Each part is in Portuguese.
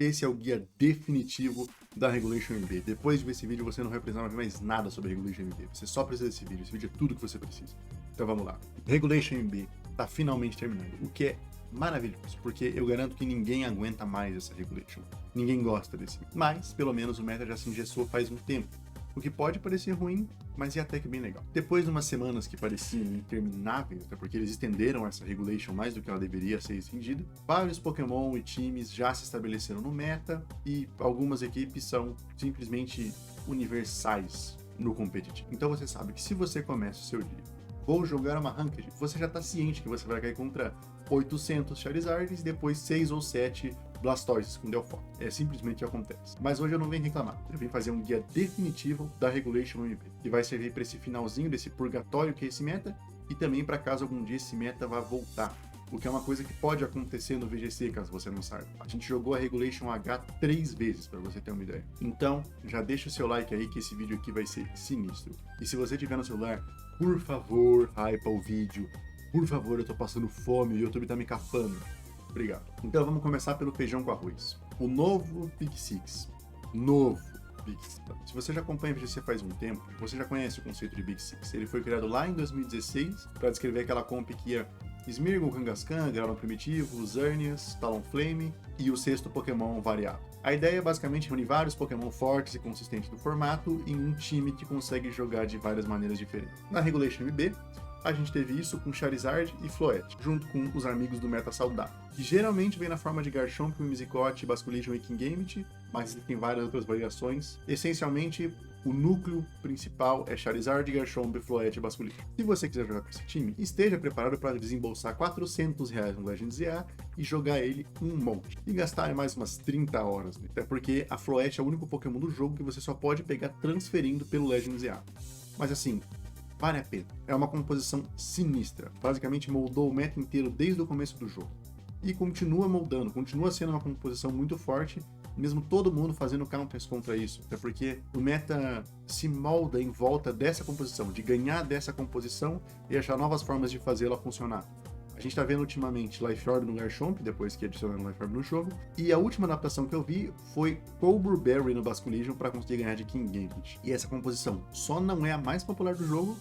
Esse é o guia definitivo da Regulation MB. Depois de ver esse vídeo, você não vai precisar ver mais nada sobre Regulation MB. Você só precisa desse vídeo. Esse vídeo é tudo que você precisa. Então vamos lá. Regulation MB está finalmente terminando, o que é maravilhoso, porque eu garanto que ninguém aguenta mais essa Regulation. Ninguém gosta desse. Mas, pelo menos, o meta já se engessou faz um tempo. O que pode parecer ruim, mas é até que bem legal. Depois de umas semanas que pareciam intermináveis, até porque eles estenderam essa regulation mais do que ela deveria ser estendida, vários Pokémon e times já se estabeleceram no meta e algumas equipes são simplesmente universais no competitivo. Então você sabe que se você começa o seu dia, vou jogar uma Ranked, você já está ciente que você vai cair contra 800 Charizards e depois 6 ou 7 Blastoises com Delphox. É simplesmente o que acontece. Mas hoje eu não venho reclamar, eu venho fazer um guia definitivo da Regulation MB, que vai servir para esse finalzinho desse purgatório que é esse meta, e também para caso algum dia esse meta vá voltar. O que é uma coisa que pode acontecer no VGC, caso você não saiba. A gente jogou a Regulation H 3 vezes, para você ter uma ideia. Então, já deixa o seu like aí que esse vídeo aqui vai ser sinistro. E se você tiver no celular, por favor, hypa o vídeo. Por favor, eu tô passando fome e o YouTube tá me capando. Obrigado. Então vamos começar pelo feijão com arroz. O novo Big Six. Novo Big Six. Se você já acompanha o VGC faz um tempo, você já conhece o conceito de Big Six. Ele foi criado lá em 2016 para descrever aquela comp que ia Smeargle, Kangaskhan, Groudon Primitivo, Xerneas, Talonflame e o sexto Pokémon variado. A ideia é basicamente reunir vários Pokémon fortes e consistentes do formato em um time que consegue jogar de várias maneiras diferentes. Na Regulation MB, a gente teve isso com Charizard e Floette, junto com os amigos do meta saudável, que geralmente vem na forma de Garchomp, Whimsicott, Basculegion e Kingambit, mas tem várias outras variações. Essencialmente, o núcleo principal é Charizard, Garchomp, Floette e Basculegion. Se você quiser jogar com esse time, esteja preparado para desembolsar R$400 no Legends ZA e jogar ele um monte. E gastar mais umas 30 horas, né? Até porque a Floette é o único Pokémon do jogo que você só pode pegar transferindo pelo Legends ZA. Mas assim, vale a pena. É uma composição sinistra. Basicamente moldou o meta inteiro desde o começo do jogo. E continua moldando, continua sendo uma composição muito forte, mesmo todo mundo fazendo counters contra isso. Até porque o meta se molda em volta dessa composição, de ganhar dessa composição e achar novas formas de fazê-la funcionar. A gente tá vendo ultimamente Life Orb no Garchomp, depois que adicionaram Life Orb no jogo. E a última adaptação que eu vi foi Colbur Berry no Basculegion para conseguir ganhar de Kingambit. E essa composição só não é a mais popular do jogo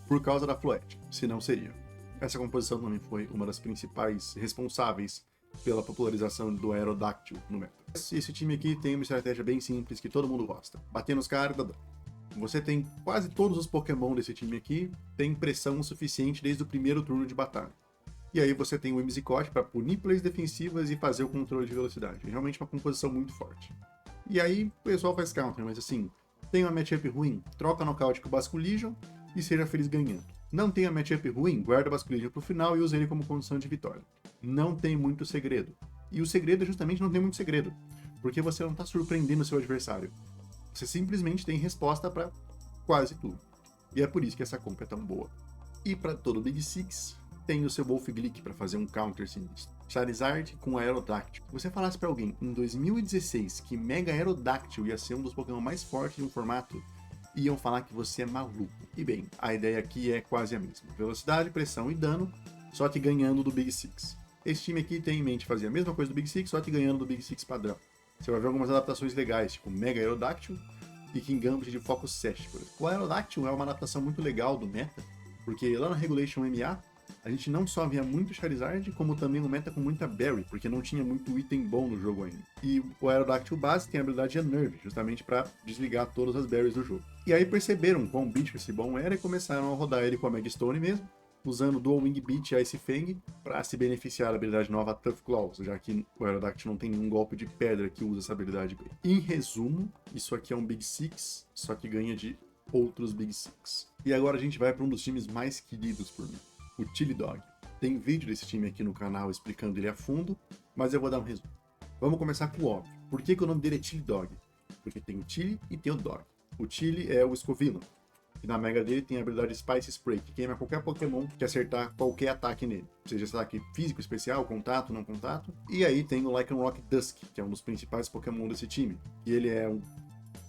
por causa da Floette, se não seria. Essa composição também foi uma das principais responsáveis pela popularização do Aerodactyl no meta. Esse time aqui tem uma estratégia bem simples que todo mundo gosta. Bater nos caras, você tem quase todos os Pokémon desse time aqui, tem pressão suficiente desde o primeiro turno de batalha. E aí você tem o Whimsicott para punir plays defensivas e fazer o controle de velocidade. É realmente uma composição muito forte. E aí o pessoal faz counter, mas assim, tem uma matchup ruim, troca nocaute com o Basculegion e seja feliz ganhando. Não tem a matchup ruim, guarda o Basculegion pro final e usa ele como condição de vitória. Não tem muito segredo. E o segredo é justamente não tem muito segredo, porque você não está surpreendendo o seu adversário. Você simplesmente tem resposta para quase tudo. E é por isso que essa comp é tão boa. E para todo Big Six, tem o seu Wolfglick para fazer um counter sinistro. Charizard com Aerodactyl. Se você falasse para alguém em 2016 que Mega Aerodactyl ia ser um dos Pokémon mais fortes de um formato, iam falar que você é maluco. E bem, a ideia aqui é quase a mesma. Velocidade, pressão e dano, só que ganhando do Big Six. Esse time aqui tem em mente fazer a mesma coisa do Big Six, só que ganhando do Big Six padrão. Você vai ver algumas adaptações legais, tipo Mega Aerodactyl e Kingambit de Focus Sash, por exemplo. O Aerodactyl é uma adaptação muito legal do meta, porque lá na Regulation MA, a gente não só via muito Charizard, como também no meta com muita Berry, porque não tinha muito item bom no jogo ainda. E o Aerodactyl base tem a habilidade Unnerve, justamente para desligar todas as Berries do jogo. E aí perceberam quão bicho esse bom era e começaram a rodar ele com a Megastone mesmo, usando Dual Wing Beat e Ice Fang para se beneficiar da habilidade nova Tough Claws, já que o Aerodactyl não tem nenhum golpe de pedra que usa essa habilidade bem. Em resumo, isso aqui é um Big Six, só que ganha de outros Big Six. E agora a gente vai para um dos times mais queridos por mim, o Chili Dog. Tem vídeo desse time aqui no canal explicando ele a fundo, mas eu vou dar um resumo. Vamos começar com o óbvio. Por que o nome dele é Chili Dog? Porque tem o Chili e tem o Dog. O Chili é o Scovino, que na mega dele tem a habilidade Spice Spray, que queima qualquer Pokémon que acertar qualquer ataque nele. Seja esse ataque físico, especial, contato, não contato. E aí tem o Lycanroc Dusk, que é um dos principais Pokémon desse time. E ele é um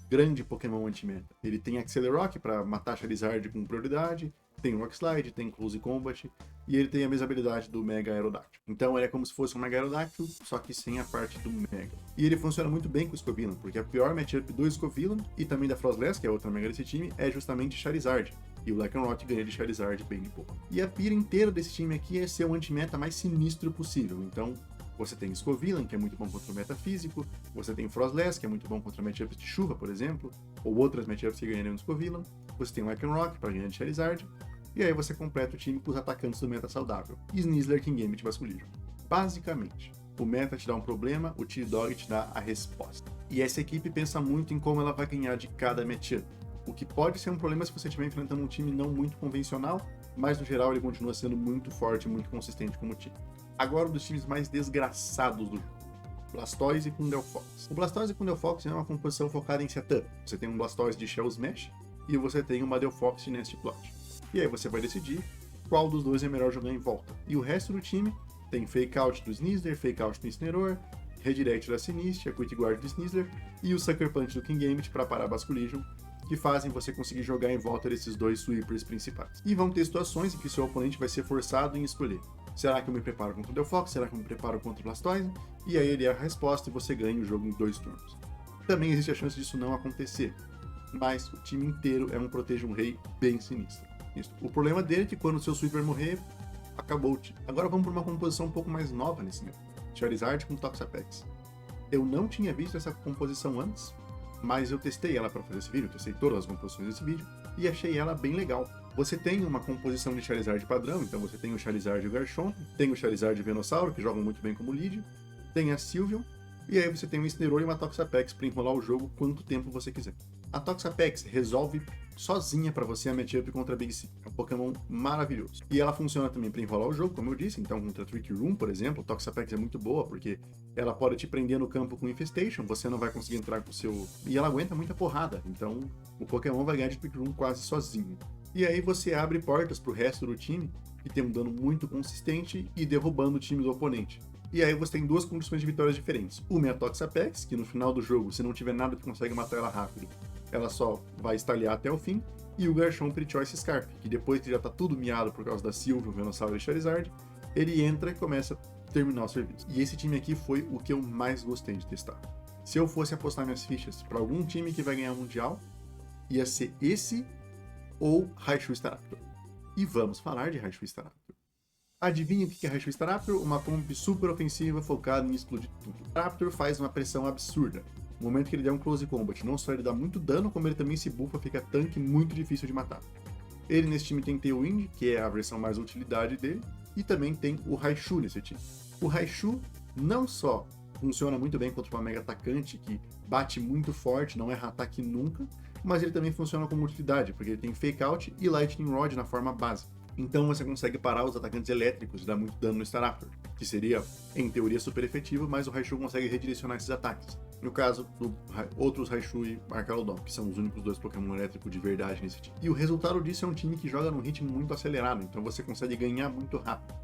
grande Pokémon anti-meta. Ele tem Accelerock para matar Charizard com prioridade, tem Rock Slide, tem Close Combat, e ele tem a mesma habilidade do Mega Aerodactyl. Então ele é como se fosse um Mega Aerodactyl, só que sem a parte do Mega. E ele funciona muito bem com o Scovillain, porque a pior matchup do Scovillain e também da Frostless, que é a outra Mega desse time, é justamente Charizard. E o Lycanroc ganha de Charizard bem de pouco. E a pira inteira desse time aqui é ser o anti-meta mais sinistro possível. Então, você tem Scovillain, que é muito bom contra o meta físico, você tem Frostless, que é muito bom contra matchups de chuva, por exemplo, ou outras matchups que ganhariam no Scovillain, você tem Lycanroc para ganhar de Charizard, e aí você completa o time com os atacantes do meta saudável, e Sneasler, Kingambit e Basculegion. Basicamente, o meta te dá um problema, o T-Dog te dá a resposta. E essa equipe pensa muito em como ela vai ganhar de cada matchup, o que pode ser um problema se você estiver enfrentando um time não muito convencional, mas no geral ele continua sendo muito forte e muito consistente como time. Agora, um dos times mais desgraçados do jogo, Blastoise com Delphox. O Blastoise com Delphox é uma composição focada em setup. Você tem um Blastoise de Shell Smash e você tem uma Delphox de Nest Plot. E aí você vai decidir qual dos dois é melhor jogar em volta. E o resto do time tem Fake Out do Sneasler, Fake Out do Incineroar, Redirect da Sinistia, Quick Guard do Sneasler e o Sucker Punch do Kingambit para parar a Basculegion, que fazem você conseguir jogar em volta desses dois sweepers principais. E vão ter situações em que seu oponente vai ser forçado em escolher. Será que eu me preparo contra o Delphox? Será que eu me preparo contra o Blastoise? E aí ele é a resposta e você ganha o jogo em 2 turnos. Também existe a chance disso não acontecer, mas o time inteiro é um Proteja um Rei bem sinistro. O problema dele é que quando o seu sweeper morrer, acabou o time. Agora vamos para uma composição um pouco mais nova nesse meu. Charizard com Toxapex. Eu não tinha visto essa composição antes, mas eu testei ela para fazer esse vídeo, testei todas as composições desse vídeo e achei ela bem legal. Você tem uma composição de Charizard padrão, então você tem o Charizard e o Garchomp, tem o Charizard e o Venossauro, que jogam muito bem como lead, tem a Sylveon, e aí você tem um Incineroar e uma Toxapex para enrolar o jogo quanto tempo você quiser. A Toxapex resolve sozinha para você a matchup contra a Big C. É um Pokémon maravilhoso. E ela funciona também para enrolar o jogo, como eu disse. Então, contra Trick Room, por exemplo, a Toxapex é muito boa, porque ela pode te prender no campo com Infestation, você não vai conseguir entrar com o seu... E ela aguenta muita porrada, então o Pokémon vai ganhar de Trick Room quase sozinho. E aí você abre portas pro resto do time, que tem um dano muito consistente e derrubando o time do oponente. E aí você tem 2 condições de vitórias diferentes. Uma é a Toxapex, que no final do jogo, se não tiver nada que consegue matar ela rápido, ela só vai estalhar até o fim. E o Garchomp Choice Scarf, que depois que já tá tudo miado por causa da Sylveon, Venossauro e Charizard, ele entra e começa a terminar o serviço. E esse time aqui foi o que eu mais gostei de testar. Se eu fosse apostar minhas fichas para algum time que vai ganhar Mundial, ia ser esse ou Raichu Staraptor. E vamos falar de Raichu Staraptor. Adivinha o que é Raichu Staraptor? Uma comp super ofensiva focada em explodir tudo. Staraptor faz uma pressão absurda. No momento que ele der um close combat, não só ele dá muito dano, como ele também se buffa, fica tanque muito difícil de matar. Ele nesse time tem Tailwind, que é a versão mais utilidade dele, e também tem o Raichu nesse time. O Raichu não só funciona muito bem contra uma mega atacante que bate muito forte, não erra ataque nunca, mas ele também funciona como utilidade, porque ele tem Fake Out e Lightning Rod na forma básica. Então você consegue parar os atacantes elétricos e dar muito dano no Staraptor, que seria, em teoria, super efetivo, mas o Raichu consegue redirecionar esses ataques. No caso do outros Raichu e Arcalodon, que são os únicos 2 Pokémon elétricos de verdade nesse time. E o resultado disso é um time que joga num ritmo muito acelerado, então você consegue ganhar muito rápido.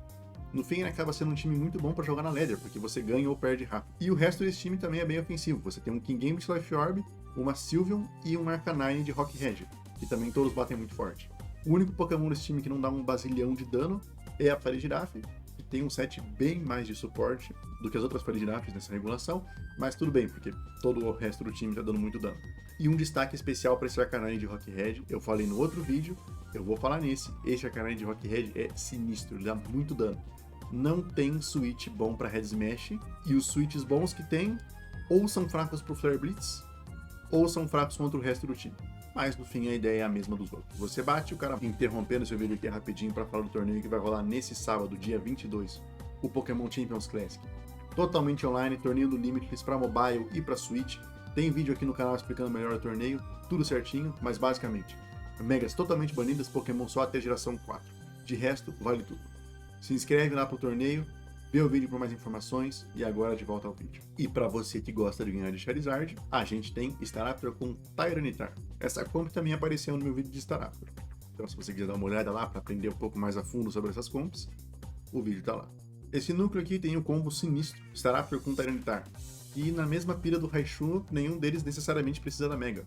No fim, ele acaba sendo um time muito bom para jogar na Ladder, porque você ganha ou perde rápido. E o resto desse time também é bem ofensivo. Você tem um Kingambit Life Orb, uma Sylveon e um Arcanine de Rock Hedge, que também todos batem muito forte. O único Pokémon desse time que não dá um basilhão de dano é a Farigiraf, que tem um set bem mais de suporte do que as outras Farigirafes nessa regulação, mas tudo bem, porque todo o resto do time tá dando muito dano. E um destaque especial para esse Arcanine de Rock Hedge, eu falei no outro vídeo, eu vou falar nesse. Esse Arcanine de Rock Hedge é sinistro, ele dá muito dano. Não tem switch bom para Head Smash, e os switches bons que tem, ou são fracos pro Flare Blitz, ou são fracos contra o resto do time. Mas no fim a ideia é a mesma dos outros. Você bate o cara, interrompendo seu vídeo aqui rapidinho para falar do torneio que vai rolar nesse sábado, dia 22, o Pokémon Champions Classic. Totalmente online, torneio do Limitless para mobile e para Switch. Tem vídeo aqui no canal explicando melhor o torneio, tudo certinho, mas basicamente, megas totalmente banidas, Pokémon só até geração 4. De resto, vale tudo. Se inscreve lá pro torneio, vê o vídeo por mais informações e agora de volta ao vídeo. E para você que gosta de ganhar de Charizard, a gente tem Staraptor com Tyranitar. Essa comp também apareceu no meu vídeo de Staraptor. Então se você quiser dar uma olhada lá para aprender um pouco mais a fundo sobre essas comps, o vídeo tá lá. Esse núcleo aqui tem o combo sinistro, Staraptor com Tyranitar. E na mesma pira do Raichu, nenhum deles necessariamente precisa da Mega.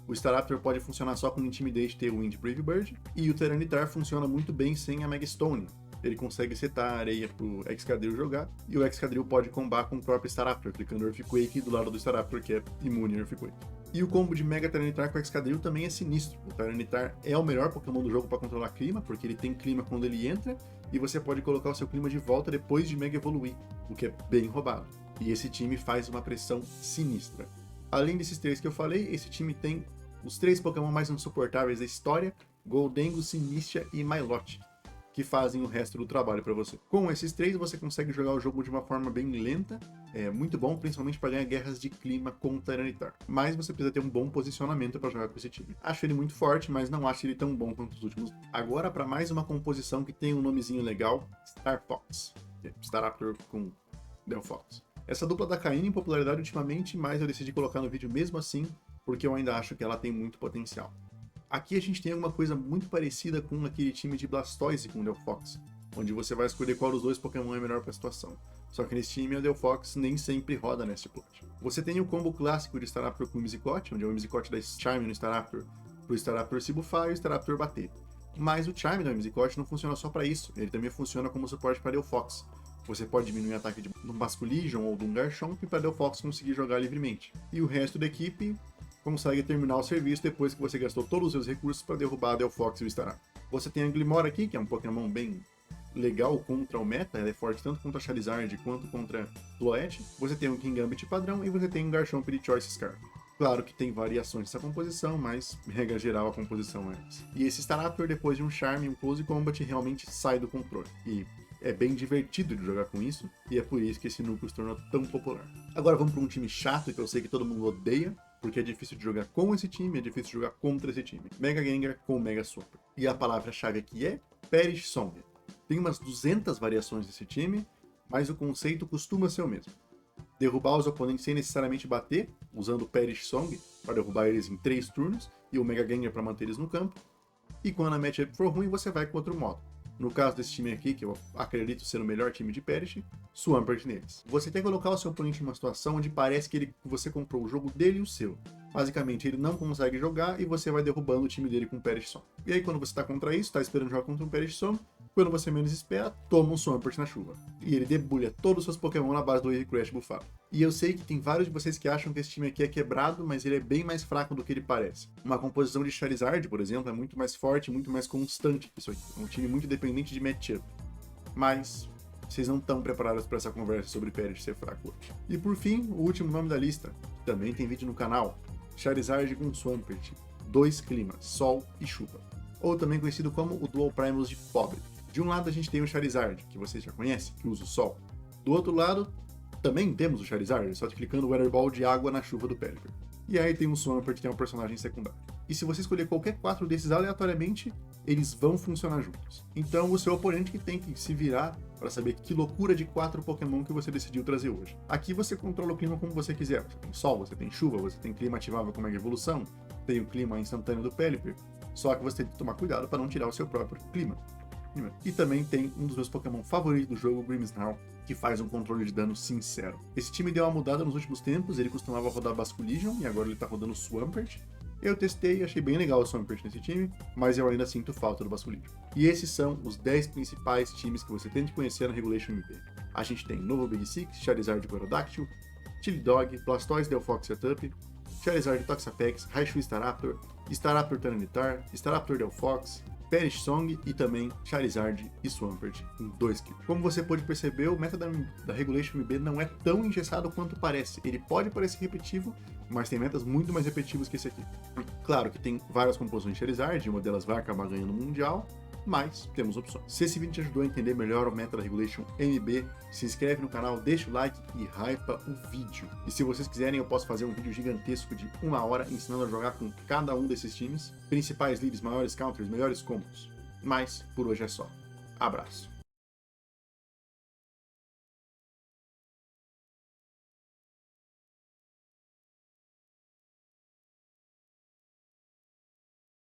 O Staraptor pode funcionar só com Intimidate, Tailwind e Brave Bird, e o Tyranitar funciona muito bem sem a Mega Stone. Ele consegue setar a areia pro Excadrill jogar, e o Excadrill pode combar com o próprio Staraptor, clicando Earthquake do lado do Staraptor, que é imune a Earthquake. E o combo de Mega Tyranitar com Excadrill também é sinistro. O Tyranitar é o melhor Pokémon do jogo para controlar clima, porque ele tem clima quando ele entra, e você pode colocar o seu clima de volta depois de Mega evoluir, o que é bem roubado. E esse time faz uma pressão sinistra. Além desses 3 que eu falei, esse time tem os 3 Pokémon mais insuportáveis da história, Goldengo, Sinistia e Milotic, que fazem o resto do trabalho para você. Com esses 3, você consegue jogar o jogo de uma forma bem lenta, é muito bom, principalmente para ganhar guerras de clima com o Tyranitar. Mas você precisa ter um bom posicionamento para jogar com esse time. Acho ele muito forte, mas não acho ele tão bom quanto os últimos. Agora, para mais uma composição que tem um nomezinho legal, Star Fox. Staraptor com Delphox. Essa dupla tá caindo em popularidade ultimamente, mas eu decidi colocar no vídeo mesmo assim, porque eu ainda acho que ela tem muito potencial. Aqui a gente tem alguma coisa muito parecida com aquele time de Blastoise com o Delphox, onde você vai escolher qual dos 2 Pokémon é melhor para a situação. Só que nesse time o Delphox nem sempre roda nesse plot. Você tem o combo clássico de Staraptor com o Whimsicott, onde é o Whimsicott dá Charme no Staraptor, pro Staraptor se buffar e o Staraptor bater. Mas o Charme do Whimsicott não funciona só para isso, ele também funciona como suporte para Delphox. Você pode diminuir o ataque de um Basculegion ou de um Garchomp para Delphox conseguir jogar livremente. E o resto da equipe consegue terminar o serviço depois que você gastou todos os seus recursos para derrubar a Delphox e o Staraptor. Você tem a Glimora aqui, que é um Pokémon bem legal contra o meta, ela é forte tanto contra Charizard quanto contra Floette. Você tem um Kingambit padrão e você tem um Garchomp de Choice Scarf. Claro que tem variações dessa composição, mas regra geral a composição é essa. E esse Staraptor, depois de um Charme e um Close Combat, realmente sai do controle. E é bem divertido de jogar com isso, e é por isso que esse núcleo se tornou tão popular. Agora vamos para um time chato, que eu sei que todo mundo odeia, porque é difícil de jogar com esse time, é difícil de jogar contra esse time. Mega Gengar com Mega Swampert. E a palavra-chave aqui é Perish Song. Tem umas 200 variações desse time, mas o conceito costuma ser o mesmo. Derrubar os oponentes sem necessariamente bater, usando o Perish Song, para derrubar eles em 3 turnos, e o Mega Gengar para manter eles no campo. E quando a matchup for ruim, você vai com outro modo. No caso desse time aqui, que eu acredito ser o melhor time de Perish, Swampert neles. Você tem que colocar o seu oponente em uma situação onde parece que você comprou o jogo dele e o seu. Basicamente, ele não consegue jogar e você vai derrubando o time dele com Perish Song. E aí, quando você está contra isso, está esperando jogar contra um Perish Song, quando você menos espera, toma um Swampert na chuva. E ele debulha todos os seus Pokémon na base do Eevee Crash buffado. E eu sei que tem vários de vocês que acham que esse time aqui é quebrado, mas ele é bem mais fraco do que ele parece. Uma composição de Charizard, por exemplo, é muito mais forte, muito mais constante que isso aqui. É um time muito dependente de matchup. Mas vocês não estão preparados para essa conversa sobre Perish ser fraco hoje. E por fim, o último nome da lista, que também tem vídeo no canal, Charizard com Swampert, 2 climas, Sol e Chuva. Ou também conhecido como o Dual Primus de pobre. De um lado a gente tem o Charizard, que vocês já conhecem, que usa o Sol. Do outro lado, também temos o Charizard, só que clicando o Weather Ball de água na chuva do Pelipper. E aí tem o Swampert, que é um personagem secundário. E se você escolher qualquer 4 desses aleatoriamente, eles vão funcionar juntos. Então o seu oponente que tem que se virar para saber que loucura de 4 Pokémon que você decidiu trazer hoje. Aqui você controla o clima como você quiser. Você tem sol, você tem chuva, você tem clima ativável com Mega Evolução, tem o clima instantâneo do Pelipper. Só que você tem que tomar cuidado para não tirar o seu próprio clima. E também tem um dos meus Pokémon favoritos do jogo, Grimmsnarl, que faz um controle de dano sincero. Esse time deu uma mudada nos últimos tempos, ele costumava rodar Basculegion e agora ele tá rodando Swampert. Eu testei e achei bem legal o Swampert nesse time, mas eu ainda sinto falta do Basculegion. E esses são os 10 principais times que você tem que conhecer na Regulation MP. A gente tem novo Big Six, Charizard Aerodactyl, Chilidog, Blastoise Delphox Setup, Charizard Toxapex, Raichu Staraptor, Staraptor Tyranitar, Staraptor Delphox, Perish Song e também Charizard e Swampert em 2 kills. Como você pode perceber, o meta da Regulation MB não é tão engessado quanto parece. Ele pode parecer repetitivo, mas tem metas muito mais repetitivas que esse aqui. Claro que tem várias composições de Charizard, e uma delas vai acabar ganhando o Mundial, mas temos opções. Se esse vídeo te ajudou a entender melhor o meta da Regulation MB, se inscreve no canal, deixa o like e hypa o vídeo. E se vocês quiserem, eu posso fazer um vídeo gigantesco de 1 hora ensinando a jogar com cada um desses times, principais leads, maiores counters, melhores combos. Mas por hoje é só. Abraço.